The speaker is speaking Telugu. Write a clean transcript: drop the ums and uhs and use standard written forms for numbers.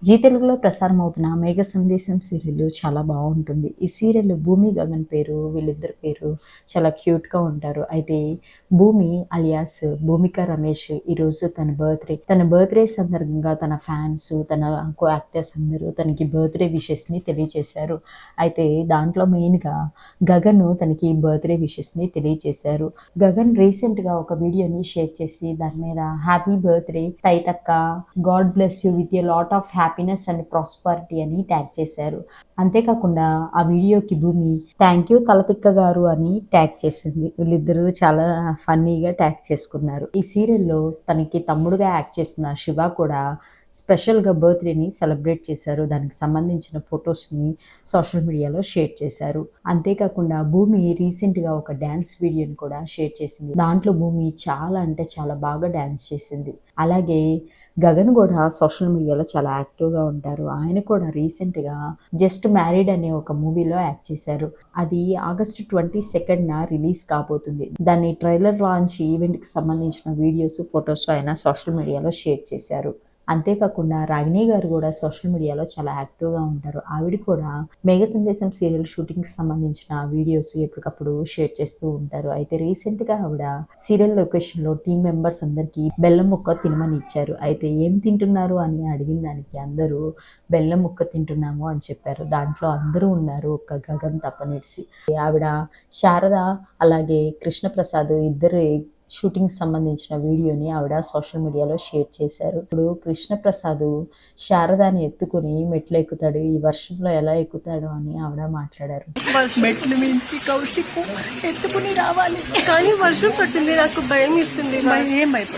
జీ తెలుగులో ప్రసారం అవుతున్న మేఘ సందేశం సీరియల్ చాలా బాగుంటుంది. ఈ సీరియల్ భూమి గగన్ పేరు, వీళ్ళిద్దరి పేరు చాలా క్యూట్గా ఉంటారు. అయితే భూమి అలియాస్ భూమిక రమేష్ ఈరోజు తన బర్త్డే సందర్భంగా తన ఫ్యాన్స్, తన కో యాక్టర్స్ అందరూ తనకి బర్త్డే విషెస్ని తెలియచేశారు. అయితే దాంట్లో మెయిన్గా గగన్ తనకి బర్త్డే విషెస్ని తెలియచేశారు. గగన్ రీసెంట్గా ఒక వీడియోని షేర్ చేసి దాని మీద హ్యాపీ బర్త్డే తైతక్క, God bless you with a lot of happiness and prosperity అని ట్యాగ్ చేశారు. అంతేకాకుండా ఆ వీడియోకి భూమి థ్యాంక్ యూ తలతిక్క గారు అని ట్యాగ్ చేసింది. వీళ్ళిద్దరూ చాలా ఫన్నీగా ట్యాగ్ చేసుకున్నారు. ఈ సీరియల్లో తనకి తమ్ముడుగా యాక్ట్ చేస్తున్న శివ కూడా స్పెషల్గా బర్త్డేని సెలబ్రేట్ చేశారు. దానికి సంబంధించిన ఫొటోస్ని సోషల్ మీడియాలో షేర్ చేశారు. అంతేకాకుండా భూమి రీసెంట్గా ఒక డ్యాన్స్ వీడియోని కూడా షేర్ చేసింది. దాంట్లో భూమి చాలా అంటే చాలా బాగా డ్యాన్స్ చేసింది. అలాగే గగన్ కూడా సోషల్ మీడియాలో చాలా యాక్టివ్గా ఉంటారు. ఆయన కూడా రీసెంట్గా జస్ట్ మ్యారీడ్ అనే ఒక మూవీలో యాక్ట్ చేశారు. అది ఆగస్టు 22న రిలీజ్ కాబోతుంది. దాని ట్రైలర్ లాంచ్ ఈవెంట్కి సంబంధించిన వీడియోస్, ఫొటోస్ ఆయన సోషల్ మీడియాలో షేర్ చేశారు. అంతేకాకుండా రాగిణి గారు కూడా సోషల్ మీడియాలో చాలా యాక్టివ్గా ఉంటారు. ఆవిడ కూడా మేఘ సందేశం సీరియల్ షూటింగ్కి సంబంధించిన వీడియోస్ ఎప్పటికప్పుడు షేర్ చేస్తూ ఉంటారు. అయితే రీసెంట్గా ఆవిడ సీరియల్ లొకేషన్లో టీం మెంబర్స్ అందరికీ బెల్లం ముక్క తినమని ఇచ్చారు. అయితే ఏం తింటున్నారు అని అడిగిన దానికి అందరూ బెల్లం ముక్క తింటున్నాము అని చెప్పారు. దాంట్లో అందరూ ఉన్నారు, ఒక్క గగన్ తప్పనిడిసి. ఆవిడ శారద అలాగే కృష్ణప్రసాద్ ఇద్దరు షూటింగ్ సంబంధించిన వీడియోని ఆవిడ సోషల్ మీడియాలో షేర్ చేశారు. ఇప్పుడు కృష్ణప్రసాద్ శారదాని ఎత్తుకుని మెట్లు ఎక్కుతాడు, ఈ వర్షంలో ఎలా ఎక్కుతాడు అని ఆవిడ మాట్లాడారు. మెట్లు మించి కౌశిక్ ఎత్తుకుని రావాలి, కానీ వర్షం పట్టింది, నాకు భయం ఇస్తుంది. ఏం భయపడదు,